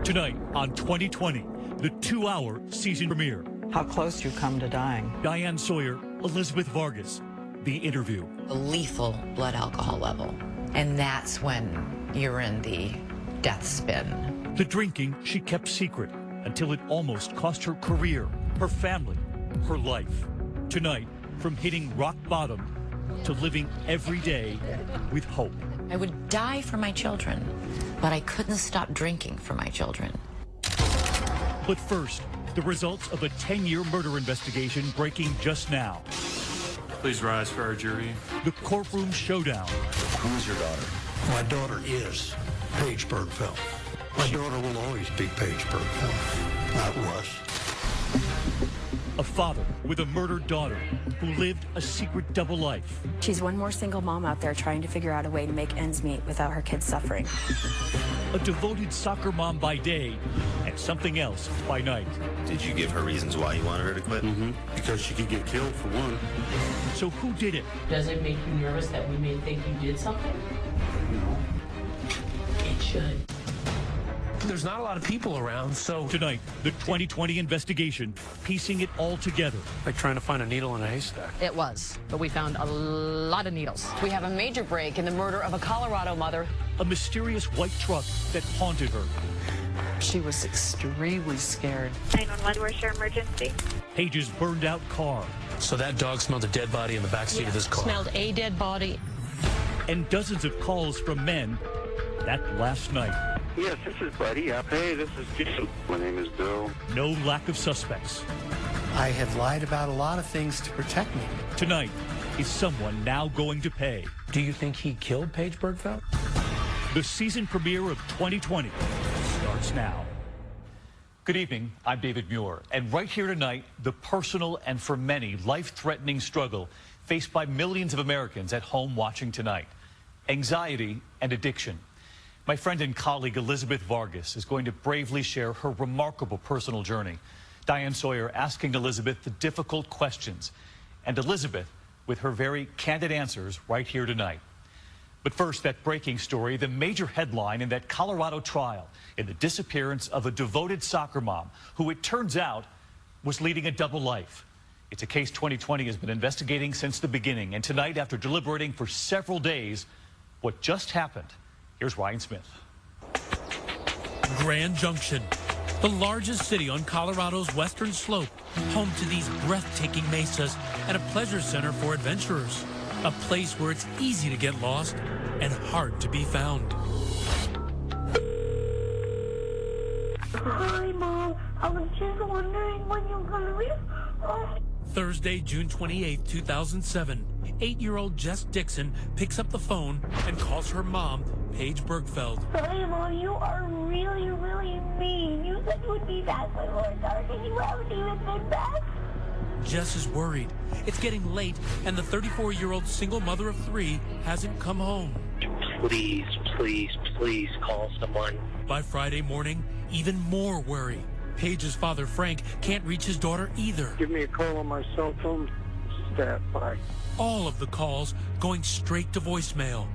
Tonight on 2020, the 2-hour season premiere. How close you come to dying. Diane Sawyer, Elizabeth Vargas. The interview. A lethal blood alcohol level. And that's when you're in the death spin. The drinking she kept secret until it almost cost her career, her family, her life. Tonight, from hitting rock bottom to living every day with hope. I would die for my children, but I couldn't stop drinking for my children. But first, the results of a 10-year murder investigation breaking just now. Please rise for our jury. The courtroom showdown. Who is your daughter? My daughter is Paige Bergfeld. My daughter will always be Paige Bergfeld, not was. A father with a murdered daughter who lived a secret double life. She's one more single mom out there trying to figure out a way to make ends meet without her kids suffering. A devoted soccer mom by day and something else by night. Did you give her reasons why you wanted her to quit? Because she could get killed for one. So who did it? Does it make you nervous that we may think you did something? No. It should. There's not a lot of people around, so... Tonight, the 2020 investigation, piecing it all together. Like trying to find a needle in a haystack. It was, but we found a lot of needles. We have a major break in the murder of a Colorado mother. A mysterious white truck that haunted her. She was extremely scared. 911, where's your emergency? Paige's burned out car. So that dog smelled a dead body in the backseat of this car. Smelled a dead body. And dozens of calls from men that last night. Yes, this is Buddy. Hey, this is Jason. My name is Bill. No lack of suspects. I have lied about a lot of things to protect me. Tonight, is someone now going to pay? Do you think he killed Paige Bergfeld? The season premiere of 2020 starts now. Good evening, I'm David Muir, and right here tonight, the personal and for many, life-threatening struggle faced by millions of Americans at home watching tonight. Anxiety and addiction. My friend and colleague Elizabeth Vargas is going to bravely share her remarkable personal journey. Diane Sawyer asking Elizabeth the difficult questions, and Elizabeth with her very candid answers right here tonight. But first, that breaking story, the major headline in that Colorado trial in the disappearance of a devoted soccer mom who it turns out was leading a double life. It's a case 2020 has been investigating since the beginning, and tonight, after deliberating for several days, what just happened? Here's Ryan Smith. Grand Junction, the largest city on Colorado's western slope, home to these breathtaking mesas and a pleasure center for adventurers. A place where it's easy to get lost and hard to be found. Hi, Mom. I was just wondering when you're gonna leave. Thursday, June 28, 2007, 8-year-old Jess Dixon picks up the phone and calls her mom, Paige Bergfeld. Sorry, Mom, you are really, really mean. You said you would be back when we were dark, and you haven't even been back. Jess is worried. It's getting late, and the 34-year-old single mother of 3 hasn't come home. Please, please, please call someone. By Friday morning, even more worry. Paige's father, Frank, can't reach his daughter either. Give me a call on my cell phone. Stat by. All of the calls going straight to voicemail.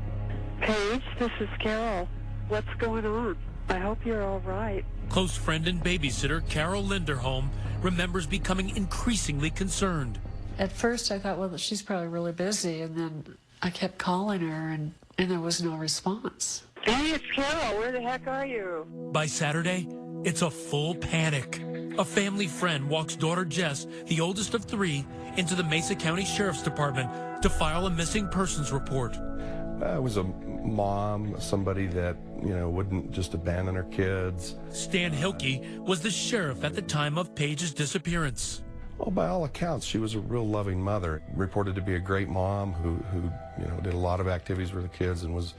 Paige, this is Carol. What's going on? I hope you're all right. Close friend and babysitter Carol Linderholm remembers becoming increasingly concerned. At first I thought, well, she's probably really busy, and then I kept calling her, and there was no response. Hey, it's Carol. Where the heck are you? By Saturday, it's a full panic. A family friend walks daughter Jess, the oldest of 3, into the Mesa County Sheriff's Department to file a missing persons report. I was a mom, somebody that, wouldn't just abandon her kids. Stan Hilke was the sheriff at the time of Paige's disappearance. Well, by all accounts, she was a real loving mother. Reported to be a great mom who did a lot of activities with the kids and was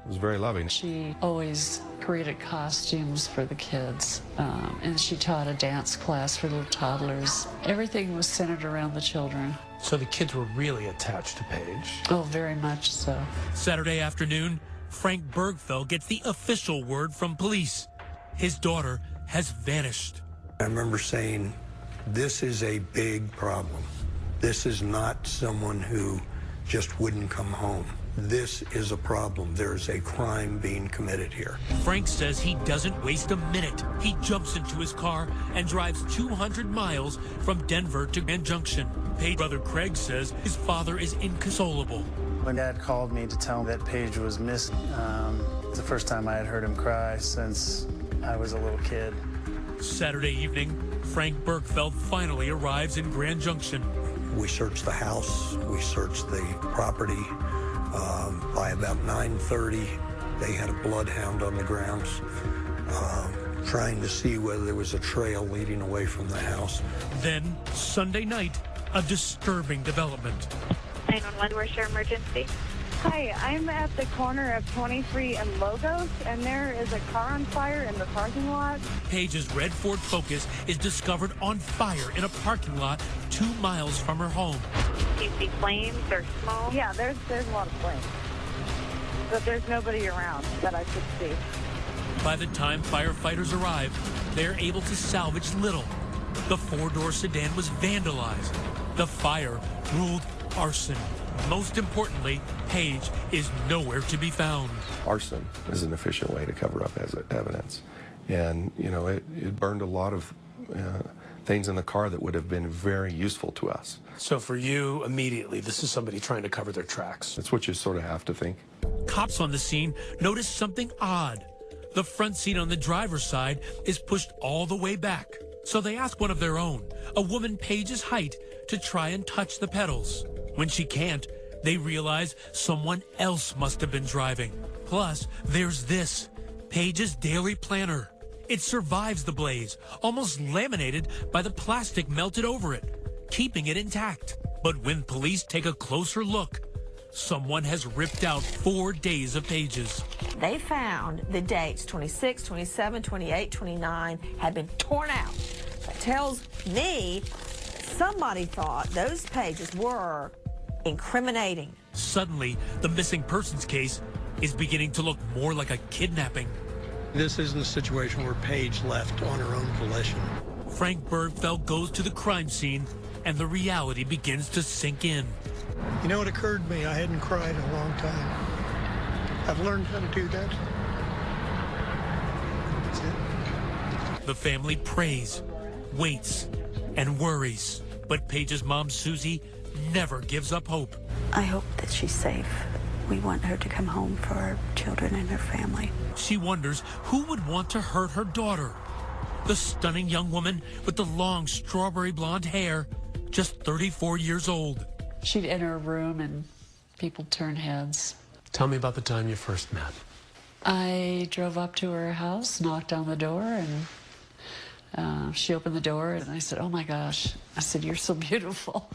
very loving. She always created costumes for the kids, and she taught a dance class for little toddlers. Everything was centered around the children. So the kids were really attached to Paige? Oh, very much so. Saturday afternoon, Frank Bergfeld gets the official word from police. His daughter has vanished. I remember saying, this is a big problem. This is not someone who just wouldn't come home. This is a problem. There's a crime being committed here. Frank says he doesn't waste a minute. He jumps into his car and drives 200 miles from Denver to Grand Junction. Paige brother Craig says his father is inconsolable. When Dad called me to tell me that Paige was missing, it's the first time I had heard him cry since I was a little kid. Saturday evening, Frank Bergfeld finally arrives in Grand Junction. We searched the house. We searched the property. By about 9:30, they had a bloodhound on the grounds, trying to see whether there was a trail leading away from the house. Then, Sunday night, a disturbing development. 911, where's your emergency? Hi, I'm at the corner of 23 and Logos, and there is a car on fire in the parking lot. Paige's red Ford Focus is discovered on fire in a parking lot 2 miles from her home. Do you see flames or smoke? Yeah, there's a lot of flames. But there's nobody around that I could see. By the time firefighters arrive, they're able to salvage little. The four-door sedan was vandalized. The fire ruled arson. Most importantly, Paige is nowhere to be found. Arson is an efficient way to cover up evidence. And, you know, it burned a lot of things in the car that would have been very useful to us. So for you, immediately, this is somebody trying to cover their tracks. That's what you sort of have to think. Cops on the scene notice something odd. The front seat on the driver's side is pushed all the way back. So they ask one of their own, a woman Paige's height, to try and touch the pedals. When she can't, they realize someone else must have been driving. Plus, there's this, Paige's daily planner. It survives the blaze, almost laminated by the plastic melted over it, keeping it intact. But when police take a closer look, someone has ripped out 4 days of pages. They found the dates 26, 27, 28, 29 had been torn out. That tells me somebody thought those pages were incriminating. Suddenly, the missing persons case is beginning to look more like a kidnapping. This isn't a situation where Paige left on her own volition. Frank Bergfeld goes to the crime scene, and the reality begins to sink in. You know, it occurred to me I hadn't cried in a long time. I've learned how to do that. That's it. The family prays, waits, and worries. But Paige's mom, Susie, never gives up hope. I hope that she's safe. We want her to come home for our children and her family. She wonders who would want to hurt her daughter. The stunning young woman with the long strawberry blonde hair, just 34 years old. She'd enter a room and people turn heads. Tell me about the time you first met. I drove up to her house, knocked on the door, and she opened the door, and I said, "Oh my gosh." I said, "You're so beautiful."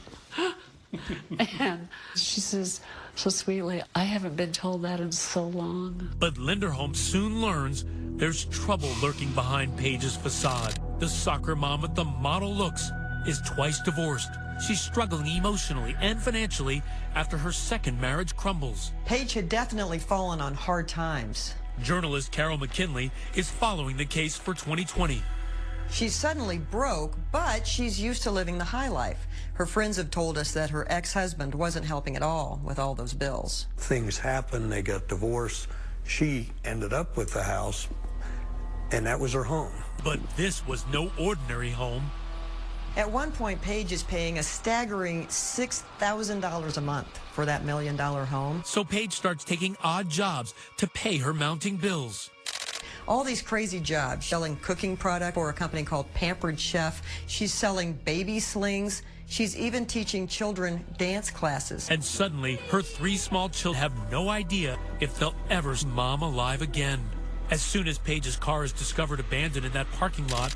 And she says so sweetly, "I haven't been told that in so long." But Linderholm soon learns there's trouble lurking behind Paige's facade. The soccer mom with the model looks is twice divorced. She's struggling emotionally and financially after her second marriage crumbles. Paige had definitely fallen on hard times. Journalist Carol McKinley is following the case for 2020. She's suddenly broke, but she's used to living the high life. Her friends have told us that her ex-husband wasn't helping at all with all those bills. Things happened, they got divorced. She ended up with the house, and that was her home. But this was no ordinary home. At one point, Paige is paying a staggering $6,000 a month for that $1 million home. So Paige starts taking odd jobs to pay her mounting bills. All these crazy jobs, selling cooking product for a company called Pampered Chef. She's selling baby slings. She's even teaching children dance classes. And suddenly, her 3 small children have no idea if they'll ever see Mom alive again. As soon as Paige's car is discovered abandoned in that parking lot,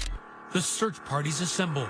the search parties assemble.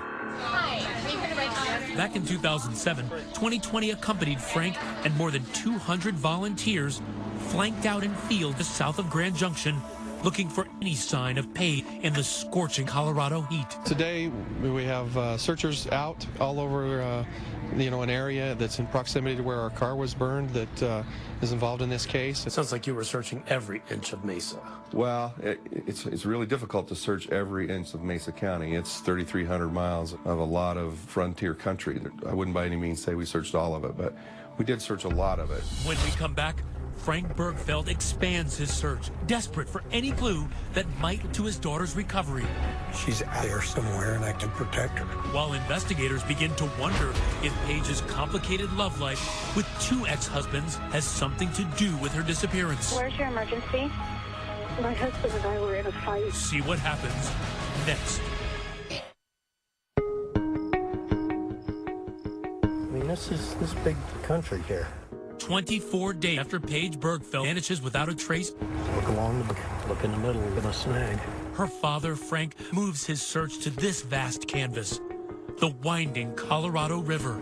Back in 2007, 2020 accompanied Frank and more than 200 volunteers flanked out in fields south of Grand Junction, looking for any sign of Paige in the scorching Colorado heat. Today, we have searchers out all over, an area that's in proximity to where our car was burned that is involved in this case. It sounds like you were searching every inch of Mesa. Well, it's really difficult to search every inch of Mesa County. It's 3,300 miles of a lot of frontier country. I wouldn't by any means say we searched all of it, but We did search a lot of it. When we come back, Frank Bergfeld expands his search, desperate for any clue that might lead to his daughter's recovery. She's out there somewhere, and I can protect her. While investigators begin to wonder if Paige's complicated love life with 2 ex-husbands has something to do with her disappearance. Where's your emergency? My husband and I were in a fight. See what happens next. I mean, this big country here. 24 days after Paige Bergfeld vanishes without a trace. Look along look in the middle, get a snag. Her father, Frank, moves his search to this vast canvas, the winding Colorado River.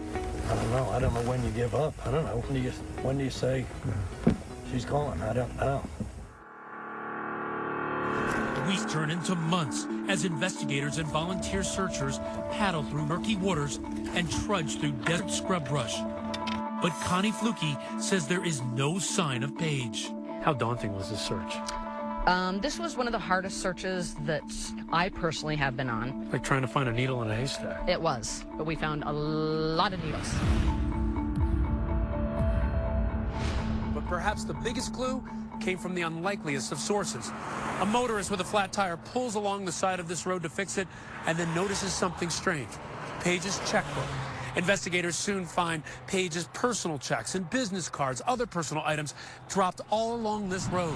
I don't know. I don't know when you give up. I don't know. When do you say she's gone? I don't know. Weeks turn into months as investigators and volunteer searchers paddle through murky waters and trudge through desert scrub brush. But Connie Fluke says there is no sign of Paige. How daunting was this search? This was one of the hardest searches that I personally have been on. Like trying to find a needle in a haystack. It was, but we found a lot of needles. But perhaps the biggest clue came from the unlikeliest of sources. A motorist with a flat tire pulls along the side of this road to fix it and then notices something strange. Paige's checkbook. Investigators soon find Paige's personal checks and business cards, other personal items dropped all along this road.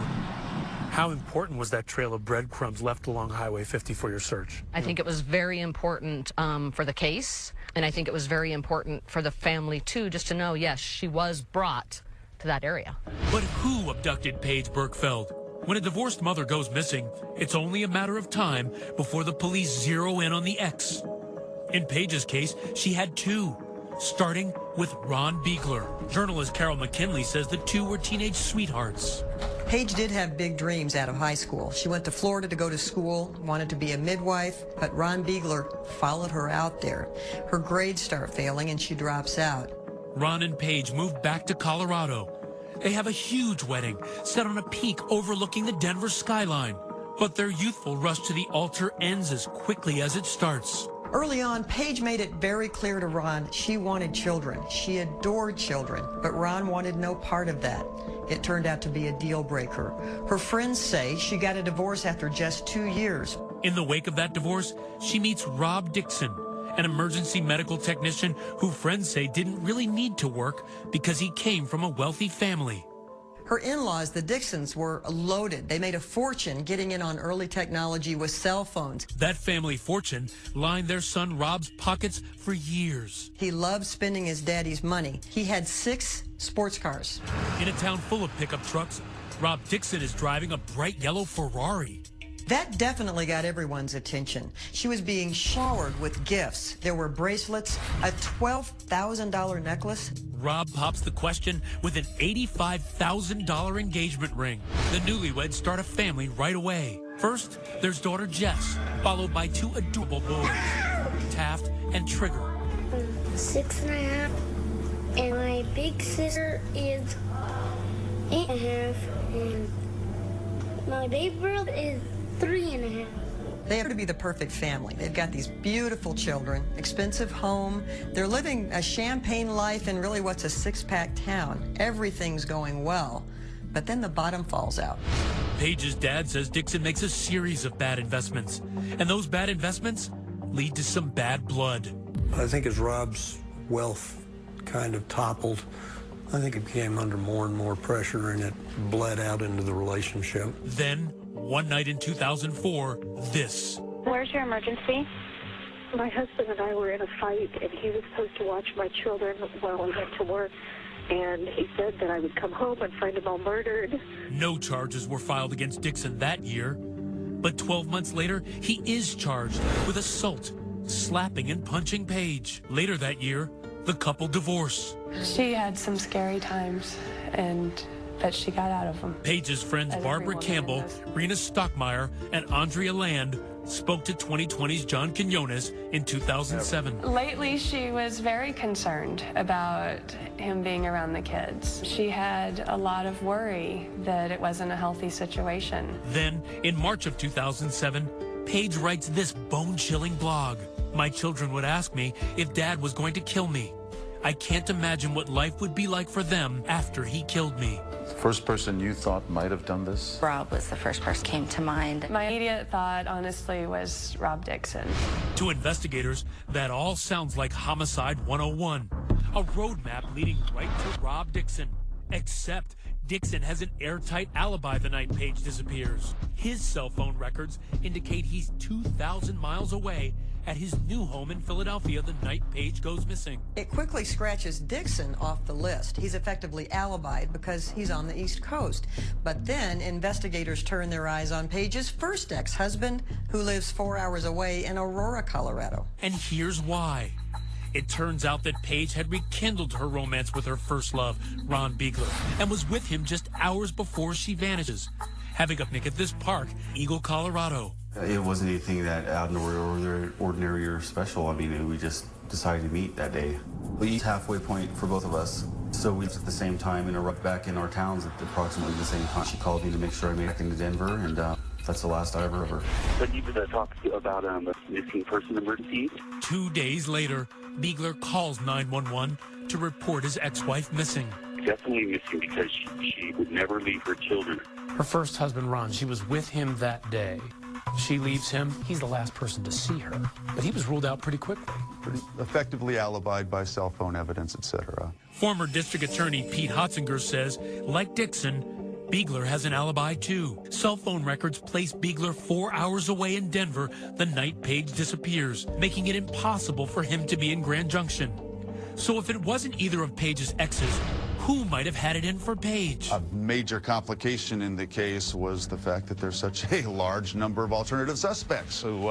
How important was that trail of breadcrumbs left along Highway 50 for your search? I think it was very important for the case, and I think it was very important for the family, too, just to know, yes, she was brought to that area. But who abducted Paige Bergfeld? When a divorced mother goes missing, it's only a matter of time before the police zero in on the ex. In Paige's case, she had 2, starting with Ron Biegler. Journalist Carol McKinley says the 2 were teenage sweethearts. Paige did have big dreams out of high school. She went to Florida to go to school, wanted to be a midwife, but Ron Biegler followed her out there. Her grades start failing and she drops out. Ron and Paige moved back to Colorado. They have a huge wedding set on a peak overlooking the Denver skyline. But their youthful rush to the altar ends as quickly as it starts. Early on, Paige made it very clear to Ron she wanted children. She adored children, but Ron wanted no part of that. It turned out to be a deal breaker. Her friends say she got a divorce after just 2 years. In the wake of that divorce, she meets Rob Dixon, an emergency medical technician who friends say didn't really need to work because he came from a wealthy family. Her in-laws, the Dixons, were loaded. They made a fortune getting in on early technology with cell phones. That family fortune lined their son Rob's pockets for years. He loved spending his daddy's money. He had 6 sports cars. In a town full of pickup trucks, Rob Dixon is driving a bright yellow Ferrari. That definitely got everyone's attention. She was being showered with gifts. There were bracelets, a $12,000 necklace. Rob pops the question with an $85,000 engagement ring. The newlyweds start a family right away. First, there's daughter Jess, followed by 2 adorable boys, Taft and Trigger. I'm 6.5, and my big sister is 8.5, and my baby brother is 3.5. They are to be the perfect family. They've got these beautiful children, expensive home. They're living a champagne life in really what's a 6-pack town. Everything's going well, but then the bottom falls out. Paige's dad says Dixon makes a series of bad investments, and those bad investments lead to some bad blood. I think as Rob's wealth kind of toppled, I think it came under more and more pressure, and it bled out into the relationship. Then, one night in 2004, this. Where's your emergency? My husband and I were in a fight, and he was supposed to watch my children while I went to work. And he said that I would come home and find them all murdered. No charges were filed against Dixon that year. But 12 months later, he is charged with assault, slapping and punching Paige. Later that year, the couple divorce. She had some scary times, but she got out of them. Paige's friends Barbara Campbell, Rena Stockmeyer, and Andrea Land spoke to 2020's John Quinones in 2007. Lately, she was very concerned about him being around the kids. She had a lot of worry that it wasn't a healthy situation. Then, in March of 2007, Paige writes this bone-chilling blog. My children would ask me if Dad was going to kill me. I can't imagine what life would be like for them after he killed me. The first person you thought might have done this? Rob was the first person came to mind. My immediate thought, honestly, was Rob Dixon. To investigators, that all sounds like Homicide 101, a roadmap leading right to Rob Dixon. Except Dixon has an airtight alibi the night Paige disappears. His cell phone records indicate he's 2,000 miles away at his new home in Philadelphia the night Paige goes missing. It quickly scratches Dixon off the list. He's effectively alibied because he's on the East Coast. But then investigators turn their eyes on Paige's first ex-husband, who lives 4 hours away in Aurora, Colorado. And here's why. It turns out that Paige had rekindled her romance with her first love, Ron Biegler, and was with him just hours before she vanishes, having a picnic at this park, Eagle, Colorado. It wasn't anything that out of the ordinary or special. I mean, we just decided to meet that day. We each halfway point for both of us. So we at the same time and back in our towns at approximately the same time. She called me to make sure I made it into Denver, and that's the last I ever of her. But you talked about a missing person emergency. 2 days later, Biegler calls 911 to report his ex-wife missing. Definitely missing because she would never leave her children. Her first husband, Ron, she was with him that day. She leaves him. He's the last person to see her. But he was ruled out pretty quickly. Pretty effectively alibied by cell phone evidence, etc. Former District Attorney Pete Hotzinger says, like Dixon, Biegler has an alibi too. Cell phone records place Biegler 4 hours away in Denver the night Paige disappears, making it impossible for him to be in Grand Junction. So if it wasn't either of Paige's exes, who might have had it in for Paige? A major complication in the case was the fact that there's such a large number of alternative suspects who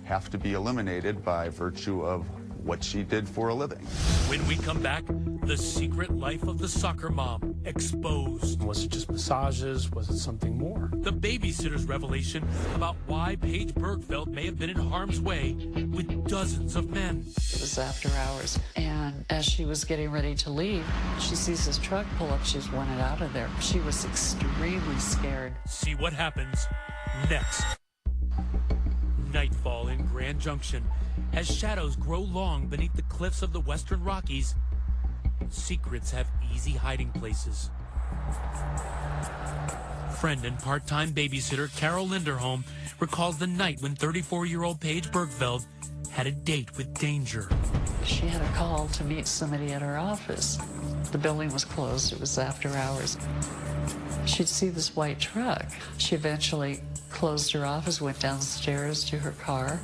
have to be eliminated by virtue of what she did for a living. When we come back, the secret life of the soccer mom exposed. Was it just massages? Was it something more? The babysitter's revelation about why Paige Bergfeld may have been in harm's way with dozens of men. It was after hours, and as she was getting ready to leave, she sees his truck pull up. She's wanted out of there. She was extremely scared. See what happens next. Nightfall in Grand Junction. As shadows grow long beneath the cliffs of the Western Rockies, secrets have easy hiding places. Friend and part-time babysitter Carol Linderholm recalls the night when 34-year-old Paige Bergfeld had a date with danger. She had a call to meet somebody at her office. The building was closed. It was after hours. She'd see this white truck. She eventually closed her office, went downstairs to her car,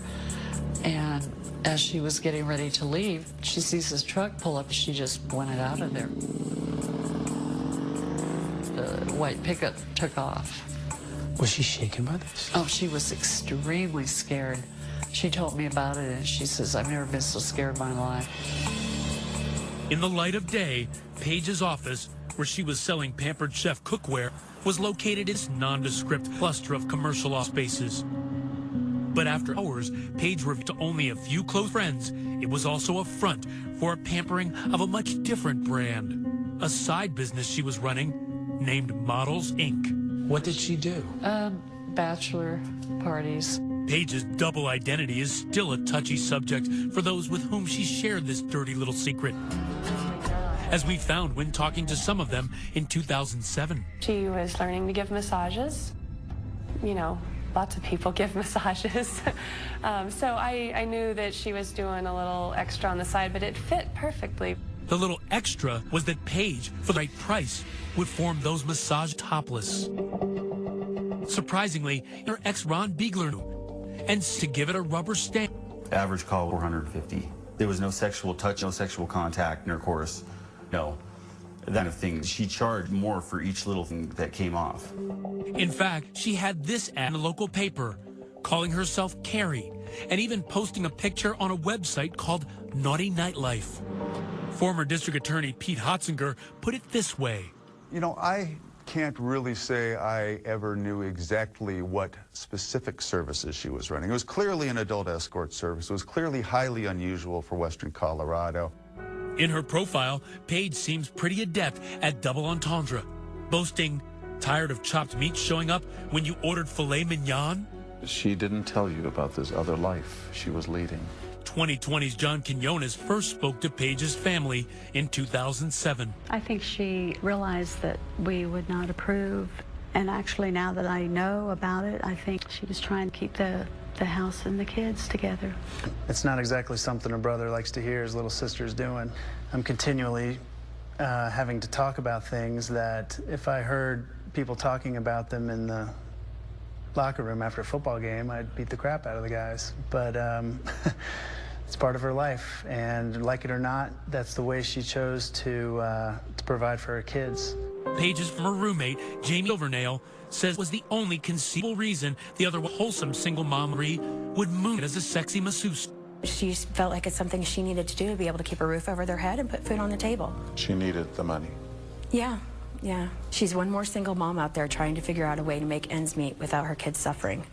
and as she was getting ready to leave, she sees this truck pull up. She just wanted out of there. The white pickup took off. Was she shaken by this? Oh, she was extremely scared. She told me about it, and she says, I've never been so scared in my life. In the light of day, Paige's office, where she was selling Pampered Chef cookware, was located in this nondescript cluster of commercial office spaces. But after hours, Paige revealed to only a few close friends it was also a front for a pampering of a much different brand, a side business she was running named Models, Inc. What did she do? Bachelor parties. Paige's double identity is still a touchy subject for those with whom she shared this dirty little secret, as we found when talking to some of them in 2007. She was learning to give massages. You know, lots of people give massages. So I knew that she was doing a little extra on the side, but it fit perfectly. The little extra was that Paige, for the right price, would form those massage topless. Surprisingly, her ex Ron Biegler knew, and to give it a rubber stamp. Average call, 450. There was no sexual touch, no sexual contact, intercourse, no. That kind of thing. She charged more for each little thing that came off. In fact, she had this ad in a local paper, calling herself Carrie, and even posting a picture on a website called Naughty Nightlife. Former District Attorney Pete Hotzinger put it this way. You know, I can't really say I ever knew exactly what specific services she was running. It was clearly an adult escort service. It was clearly highly unusual for Western Colorado. In her profile, Paige seems pretty adept at double entendre, boasting, tired of chopped meat showing up when you ordered filet mignon? She didn't tell you about this other life she was leading. 2020's John Quinones first spoke to Paige's family in 2007. I think she realized that we would not approve. And actually, now that I know about it, I think she was trying to keep the house and the kids together. It's not exactly something a brother likes to hear his little sister's doing. I'm continually having to talk about things that if I heard people talking about them in the locker room after a football game, I'd beat the crap out of the guys. But it's part of her life, and like it or not, that's the way she chose to provide for her kids. Paige's former roommate, Jamie Silvernail, says was the only conceivable reason the other wholesome single mom Marie would moon as a sexy masseuse. She felt like it's something she needed to do to be able to keep a roof over their head and put food on the table. She needed the money. Yeah. She's one more single mom out there trying to figure out a way to make ends meet without her kids suffering.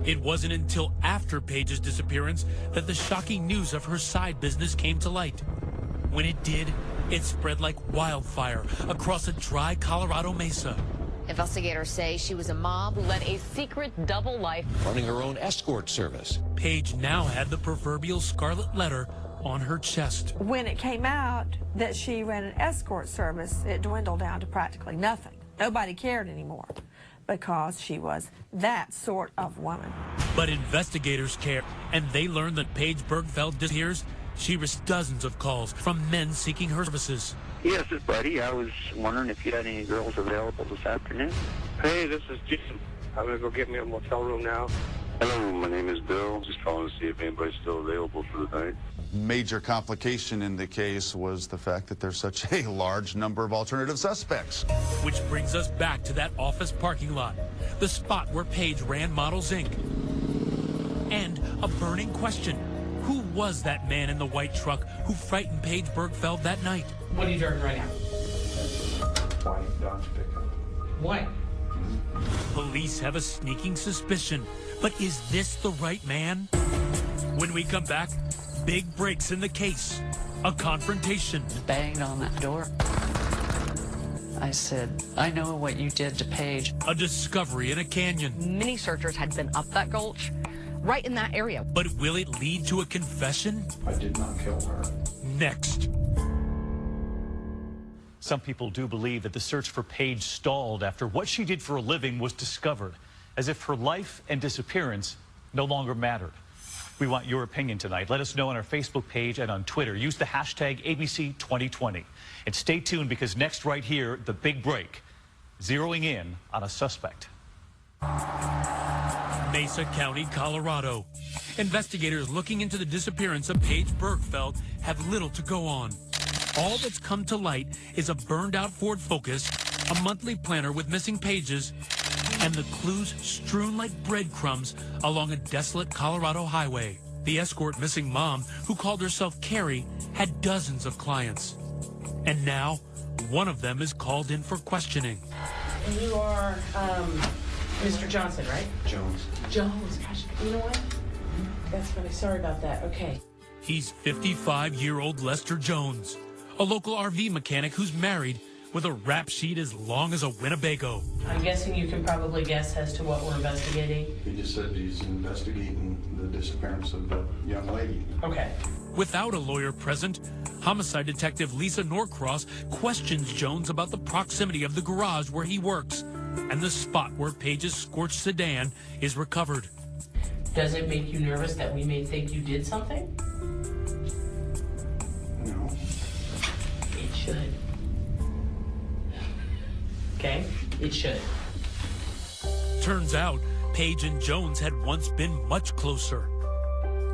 It wasn't until after Paige's disappearance that the shocking news of her side business came to light. When it did, it spread like wildfire across a dry Colorado mesa. Investigators say she was a mom who led a secret double life, running her own escort service. Paige now had the proverbial scarlet letter on her chest. When it came out that she ran an escort service, it dwindled down to practically nothing. Nobody cared anymore because she was that sort of woman. But investigators care, and they learned that Paige Bergfeld disappears. She received dozens of calls from men seeking her services. Yes, it's Buddy. I was wondering if you had any girls available this afternoon. Hey, this is Jim. I'm going to go get me a motel room now. Hello, my name is Bill. Just calling to see if anybody's still available for the night. Major complication in the case was the fact that there's such a large number of alternative suspects. Which brings us back to that office parking lot, the spot where Paige ran Models Inc. And a burning question. Who was that man in the white truck who frightened Paige Bergfeld that night? What are you driving right now? White Dodge pickup. White. Police have a sneaking suspicion, but is this the right man? When we come back, big breaks in the case. A confrontation. Banged on that door. I said, I know what you did to Paige. A discovery in a canyon. Many searchers had been up that gulch, right in that area. But will it lead to a confession? I did not kill her. Next. Some people do believe that the search for Paige stalled after what she did for a living was discovered, as if her life and disappearance no longer mattered. We want your opinion tonight. Let us know on our Facebook page and on Twitter. Use the hashtag ABC2020. And stay tuned because next right here, the big break, zeroing in on a suspect. Mesa County, Colorado. Investigators looking into the disappearance of Paige Bergfeld have little to go on. All that's come to light is a burned-out Ford Focus, a monthly planner with missing pages, and the clues strewn like breadcrumbs along a desolate Colorado highway. The escort missing mom, who called herself Carrie, had dozens of clients. And now, one of them is called in for questioning. And you are Mr. Johnson, right? Jones. Jones. Gosh, you know what? That's funny. Sorry about that. Okay. He's 55-year-old Lester Jones, a local RV mechanic who's married with a rap sheet as long as a Winnebago. I'm guessing you can probably guess as to what we're investigating. He just said he's investigating the disappearance of the young lady. Okay. Without a lawyer present, homicide detective Lisa Norcross questions Jones about the proximity of the garage where he works and the spot where Paige's scorched sedan is recovered. Does it make you nervous that we may think you did something? No. It should. Okay? It should. Turns out, Paige and Jones had once been much closer.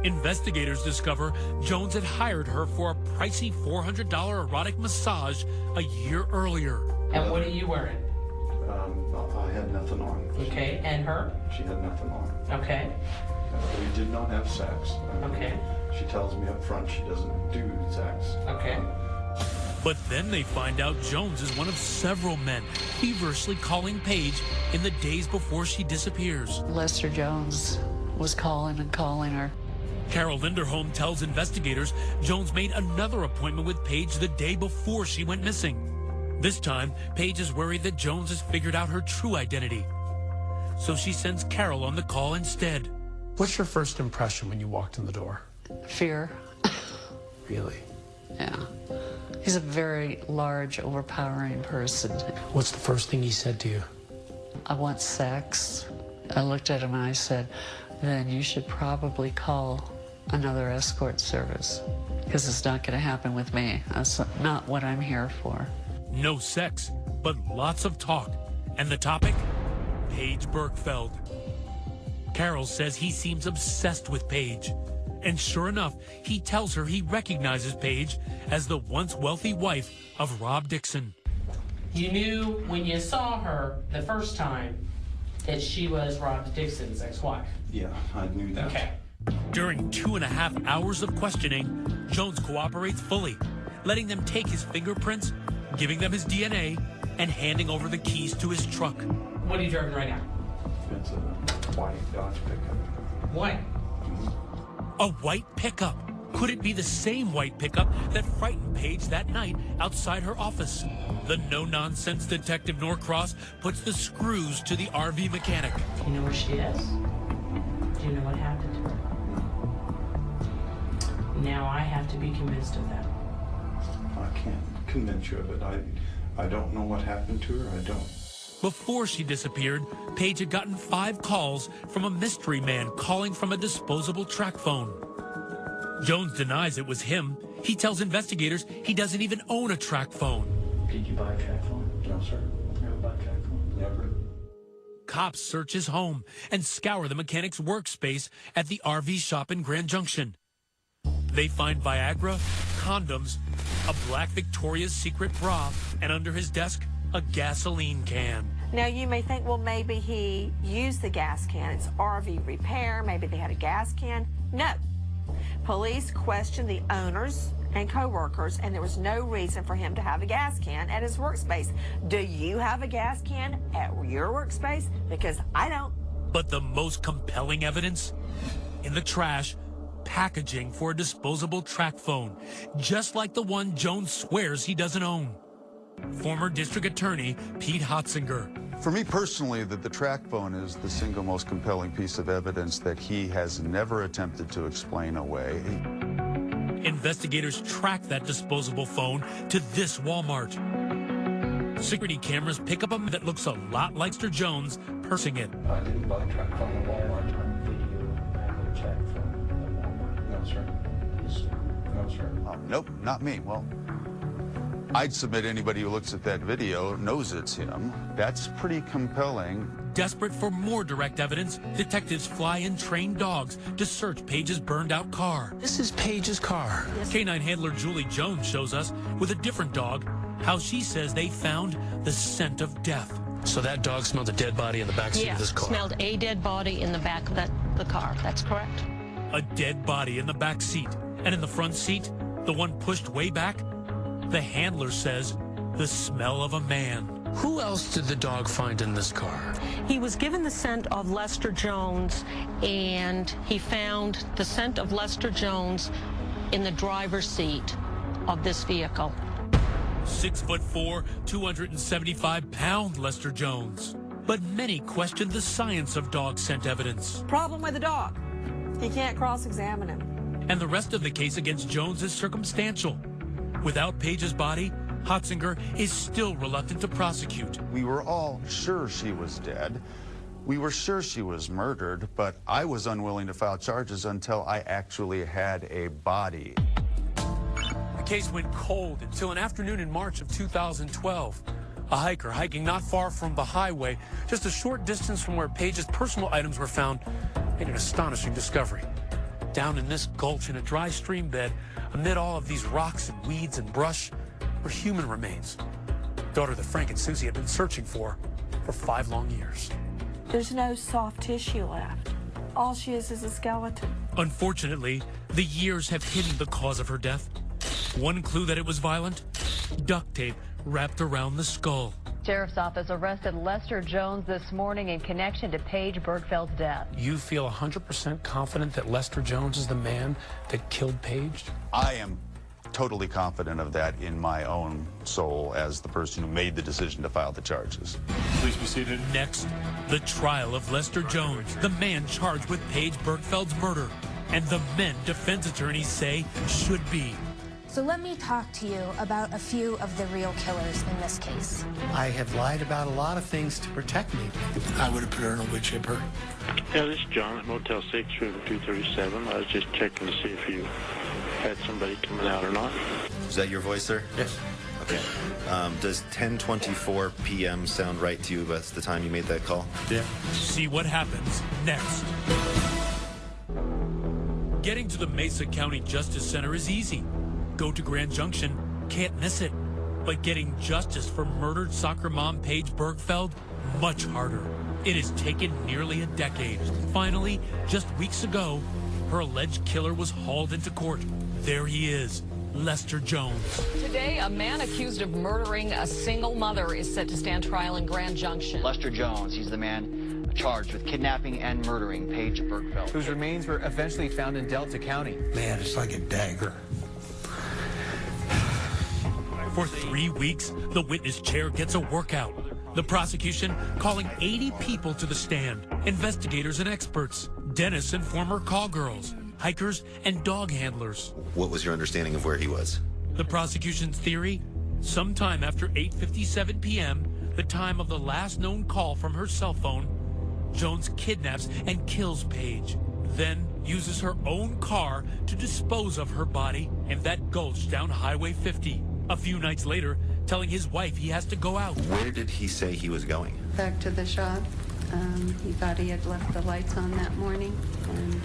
Investigators discover Jones had hired her for a pricey $400 erotic massage a year earlier. And what are you wearing? I had nothing on. Okay, and her? She had nothing on. Okay. We did not have sex. Okay. She tells me up front she doesn't do sex. Okay. But then they find out Jones is one of several men feverishly calling Paige in the days before she disappears. Lester Jones was calling and calling her. Carol Linderholm tells investigators Jones made another appointment with Paige the day before she went missing. This time, Paige is worried that Jones has figured out her true identity. So she sends Carol on the call instead. What's your first impression when you walked in the door? Fear. Really? Yeah. He's a very large, overpowering person. What's the first thing he said to you? I want sex. I looked at him and I said, then you should probably call another escort service, because it's not going to happen with me. That's not what I'm here for. No sex, but lots of talk. And the topic? Paige Bergfeld. Carol says he seems obsessed with Paige. And sure enough, he tells her he recognizes Paige as the once wealthy wife of Rob Dixon. You knew when you saw her the first time that she was Rob Dixon's ex-wife? Yeah, I knew that. Okay. During 2.5 hours of questioning, Jones cooperates fully, letting them take his fingerprints, giving them his DNA, and handing over the keys to his truck. What are you driving right now? It's a white Dodge pickup. White? A white pickup. Could it be the same white pickup that frightened Paige that night outside her office? The no-nonsense Detective Norcross puts the screws to the RV mechanic. Do you know where she is? Do you know what happened to her? Now I have to be convinced of that. I can't convince you of it. I don't know what happened to her. I don't. Before she disappeared, Paige had gotten 5 calls from a mystery man calling from a disposable track phone. Jones denies it was him. He tells investigators he doesn't even own a track phone. Did you buy a track phone? No, sir. Never bought a track phone? Never. Cops search his home and scour the mechanic's workspace at the RV shop in Grand Junction. They find Viagra, condoms, a black Victoria's Secret bra, and under his desk, a gasoline can. Now, you may think, well, maybe he used the gas can. It's RV repair. Maybe they had a gas can. No. Police questioned the owners and co-workers, and there was no reason for him to have a gas can at his workspace. Do you have a gas can at your workspace? Because I don't. But the most compelling evidence? In the trash, packaging for a disposable track phone, just like the one Jones swears he doesn't own. Former District Attorney Pete Hotzinger. For me personally, the track phone is the single most compelling piece of evidence that he has never attempted to explain away. Investigators track that disposable phone to this Walmart. Security cameras pick up a man that looks a lot like Mr. Jones pursing it. I didn't buy a track phone at Walmart. No, sir. No, sir. Nope, not me. Well, I'd submit anybody who looks at that video knows it's him. That's pretty compelling. Desperate for more direct evidence, detectives fly in trained dogs to search Paige's burned-out car. This is Paige's car. Canine handler Julie Jones shows us, with a different dog, how she says they found the scent of death. So that dog smelled a dead body in the backseat of this car? Smelled a dead body in the back of the car. That's correct. A dead body in the back seat. And in the front seat, the one pushed way back, the handler says the smell of a man. Who else did the dog find in this car? He was given the scent of Lester Jones, and he found the scent of Lester Jones in the driver's seat of this vehicle. 6'4", 275-pound Lester Jones. But many questioned the science of dog scent evidence. Problem with the dog. You can't cross-examine him. And the rest of the case against Jones is circumstantial. Without Paige's body, Hotzinger is still reluctant to prosecute. We were all sure she was dead. We were sure she was murdered, but I was unwilling to file charges until I actually had a body. The case went cold until an afternoon in March of 2012. A hiker hiking not far from the highway, just a short distance from where Paige's personal items were found, made an astonishing discovery. Down in this gulch in a dry stream bed, amid all of these rocks and weeds and brush, were human remains. Daughter that Frank and Susie had been searching for 5 long years. There's no soft tissue left. All she is a skeleton. Unfortunately, the years have hidden the cause of her death. One clue that it was violent, duct tape wrapped around the skull. Sheriff's office arrested Lester Jones this morning in connection to Paige Bergfeld's death. You feel 100% confident that Lester Jones is the man that killed Paige? I am totally confident of that in my own soul as the person who made the decision to file the charges. Please be seated. Next, the trial of Lester Jones, the man charged with Paige Bergfeld's murder, and the men defense attorneys say should be. So let me talk to you about a few of the real killers in this case. I have lied about a lot of things to protect me. I would have put her in a wood chipper. Yeah, this is John at Motel 6, room 237. I was just checking to see if you had somebody coming out or not. Is that your voice, sir? Yes. Okay. Does 10:24 p.m. sound right to you? That's the time you made that call? Yeah. See what happens next. Getting to the Mesa County Justice Center is easy. Go to Grand Junction, can't miss it. But getting justice for murdered soccer mom Paige Bergfeld, much harder. It has taken nearly a decade. Finally, just weeks ago, her alleged killer was hauled into court. There he is, Lester Jones. Today, a man accused of murdering a single mother is set to stand trial in Grand Junction. Lester Jones, he's the man charged with kidnapping and murdering Paige Bergfeld, whose remains were eventually found in Delta County. Man, it's like a dagger. For 3 weeks, the witness chair gets a workout. The prosecution calling 80 people to the stand, investigators and experts, dentists and former call girls, hikers and dog handlers. What was your understanding of where he was? The prosecution's theory? Sometime after 8:57 p.m., the time of the last known call from her cell phone, Jones kidnaps and kills Paige, then uses her own car to dispose of her body in that gulch down Highway 50. A few nights later, telling his wife he has to go out. Where did he say he was going? Back to the shop. He thought he had left the lights on that morning and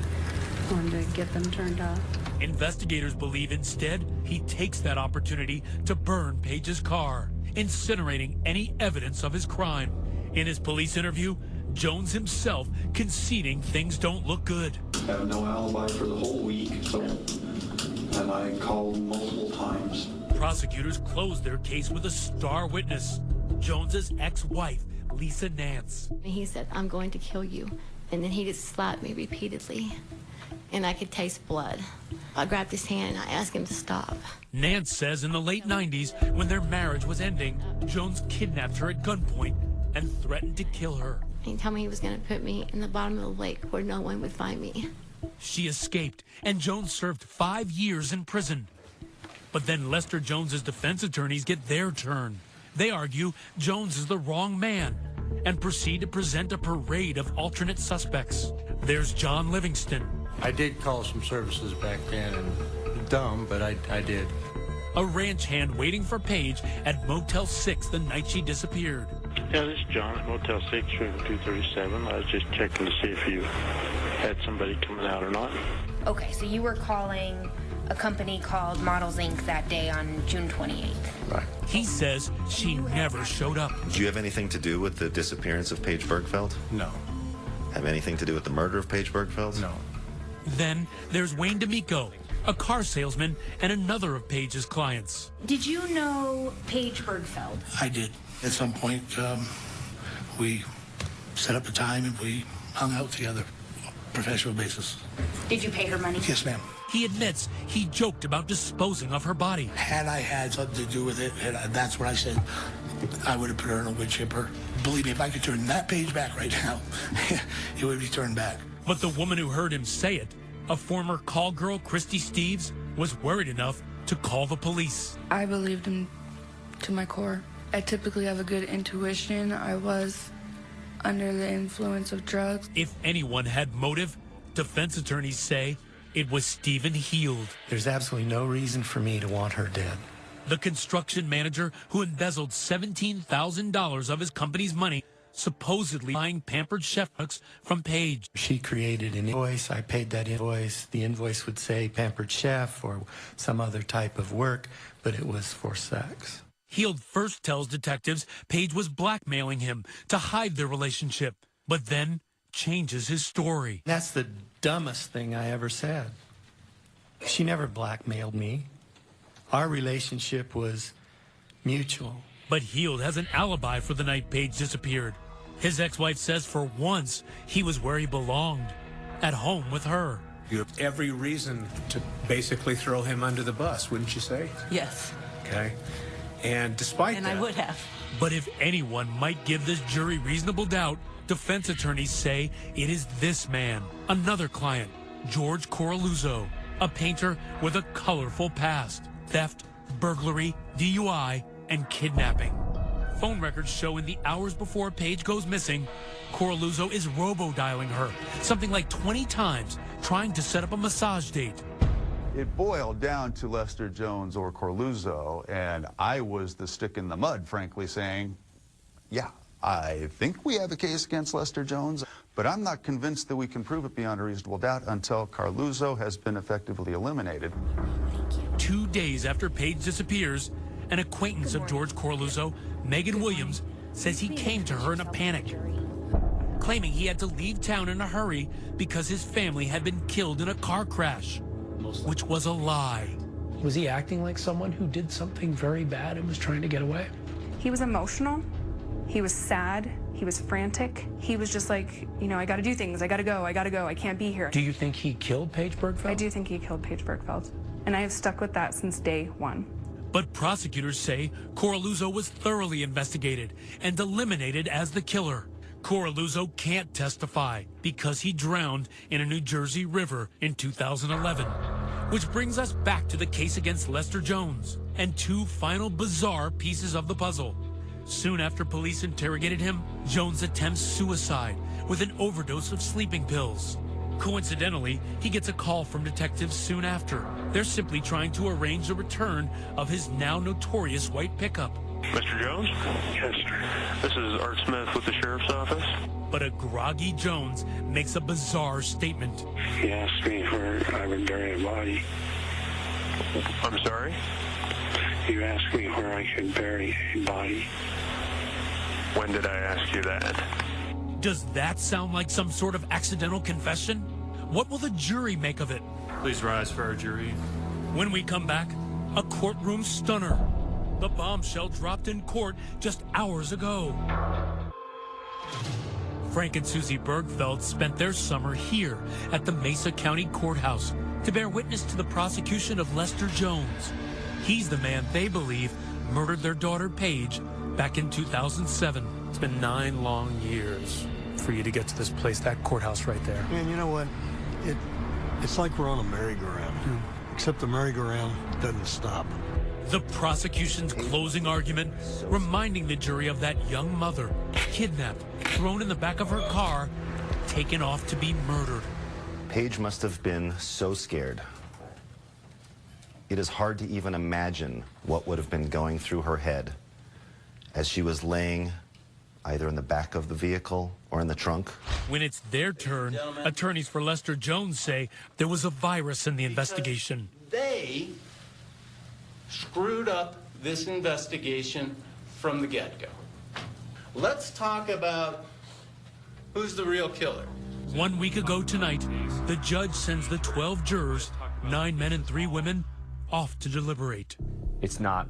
wanted to get them turned off. Investigators believe instead he takes that opportunity to burn Paige's car, incinerating any evidence of his crime. In his police interview, Jones himself conceding things don't look good. I have no alibi for the whole week, and I called multiple times. Prosecutors closed their case with a star witness, Jones's ex-wife, Lisa Nance. He said, "I'm going to kill you." And then he just slapped me repeatedly, and I could taste blood. I grabbed his hand and I asked him to stop. Nance says in the late 90s, when their marriage was ending, Jones kidnapped her at gunpoint and threatened to kill her. He told me he was going to put me in the bottom of the lake where no one would find me. She escaped, and Jones served 5 years in prison. But then Lester Jones's defense attorneys get their turn. They argue Jones is the wrong man and proceed to present a parade of alternate suspects. There's John Livingston. I did call some services back then, and dumb, but I did. A ranch hand waiting for Paige at Motel 6 the night she disappeared. Yeah, this is John at Motel 6, room 237. I was just checking to see if you had somebody coming out or not. Okay, so you were calling a company called Models Inc. that day on June 28th. Right. He says she never showed up. Do you have anything to do with the disappearance of Paige Bergfeld? No. Have anything to do with the murder of Paige Bergfeld? No. Then there's Wayne D'Amico, a car salesman and another of Paige's clients. Did you know Paige Bergfeld? I did. At some point, we set up a time and we hung out together on a professional basis. Did you pay her money? Yes, ma'am. He admits he joked about disposing of her body. Had I had something to do with it, and that's what I said, I would have put her in a wood chipper. Believe me, if I could turn that page back right now, it would be turned back. But the woman who heard him say it, a former call girl, Christy Steves, was worried enough to call the police. I believed him to my core. I typically have a good intuition. I was under the influence of drugs. If anyone had motive, defense attorneys say it was Stephen Heald. There's absolutely no reason for me to want her dead. The construction manager who embezzled $17,000 of his company's money, supposedly buying Pampered Chef hooks from Paige. She created an invoice. I paid that invoice. The invoice would say Pampered Chef or some other type of work, but it was for sex. Heald first tells detectives Paige was blackmailing him to hide their relationship, but then changes his story. That's the dumbest thing I ever said. She never blackmailed me. Our relationship was mutual. But Heald has an alibi for the night Paige disappeared. His ex-wife says for once he was where he belonged, at home with her. You have every reason to basically throw him under the bus, wouldn't you say? Yes. Okay. And despite And that... I would have. But if anyone might give this jury reasonable doubt, defense attorneys say it is this man, another client, George Coraluzzo, a painter with a colorful past: theft, burglary, DUI, and kidnapping. Phone records show in the hours before Paige goes missing, Coraluzzo is robo-dialing her, something like 20 times, trying to set up a massage date. It boiled down to Lester Jones or Coraluzzo, and I was the stick in the mud, frankly, saying, yeah, I think we have a case against Lester Jones, but I'm not convinced that we can prove it beyond a reasonable doubt until Coraluzzo has been effectively eliminated. 2 days after Paige disappears, an acquaintance of George Coraluzzo, Megan Williams, says he came to her in a panic, claiming he had to leave town in a hurry because his family had been killed in a car crash, which was a lie. Was he acting like someone who did something very bad and was trying to get away? He was emotional. He was sad. He was frantic. He was just like, you know, I got to do things. I got to go. I can't be here. Do you think he killed Paige Bergfeld? I do think he killed Paige Bergfeld. And I have stuck with that since day one. But prosecutors say Coraluzzo was thoroughly investigated and eliminated as the killer. Coraluzzo can't testify because he drowned in a New Jersey river in 2011. Which brings us back to the case against Lester Jones and two final bizarre pieces of the puzzle. Soon after police interrogated him, Jones attempts suicide with an overdose of sleeping pills. Coincidentally, he gets a call from detectives soon after. They're simply trying to arrange the return of his now notorious white pickup. Mr. Jones? Yes, sir. This is Art Smith with the Sheriff's Office. But a groggy Jones makes a bizarre statement. He asked me where I would bury a body. I'm sorry? You asked me where I could bury a body. When did I ask you that? Does that sound like some sort of accidental confession? What will the jury make of it? Please rise for our jury. When we come back, a courtroom stunner. The bombshell dropped in court just hours ago. Frank and Susie Bergfeld spent their summer here at the Mesa County Courthouse to bear witness to the prosecution of Lester Jones. He's the man they believe murdered their daughter Paige back in 2007. It's been 9 long years for you to get to this place, that courthouse right there. Man, you know what? It's like we're on a merry-go-round, except the merry-go-round doesn't stop. The prosecution's closing argument, reminding the jury of that young mother, kidnapped, thrown in the back of her car, taken off to be murdered. Paige must have been so scared. It is hard to even imagine what would have been going through her head as she was laying either in the back of the vehicle or in the trunk. When it's their turn, attorneys for Lester Jones say there was a virus in the investigation. They screwed up this investigation from the get-go. Let's talk about who's the real killer. 1 week ago tonight, the judge sends the 12 jurors, 9 men and 3 women, off to deliberate. It's not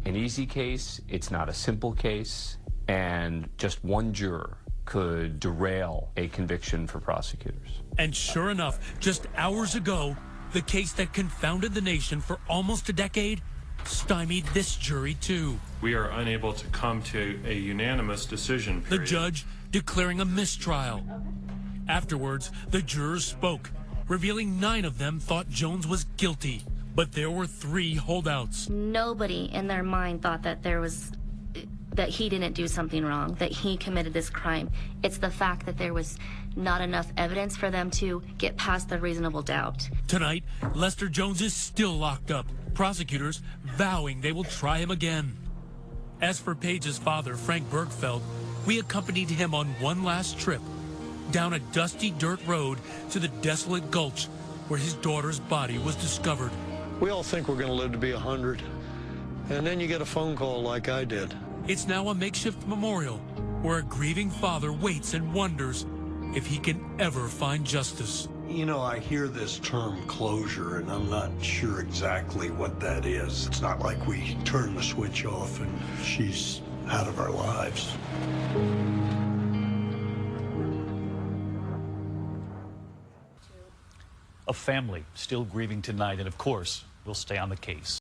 an easy case, it's not a simple case, and just one juror could derail a conviction for prosecutors. And sure enough, just hours ago, the case that confounded the nation for almost a decade stymied this jury too. We are unable to come to a unanimous decision. The judge declaring a mistrial. Afterwards, the jurors spoke, revealing 9 of them thought Jones was guilty, but there were 3 holdouts. Nobody in their mind thought that that he didn't do something wrong, that he committed this crime. It's the fact that there was not enough evidence for them to get past the reasonable doubt. Tonight, Lester Jones is still locked up, prosecutors vowing they will try him again. As for Paige's father, Frank Bergfeld, we accompanied him on one last trip, down a dusty dirt road to the desolate gulch where his daughter's body was discovered. We all think we're going to live to be 100, and then you get a phone call like I did. It's now a makeshift memorial where a grieving father waits and wonders if he can ever find justice. You know, I hear this term closure, and I'm not sure exactly what that is. It's not like we turn the switch off and she's out of our lives. A family still grieving tonight, and of course, we'll stay on the case.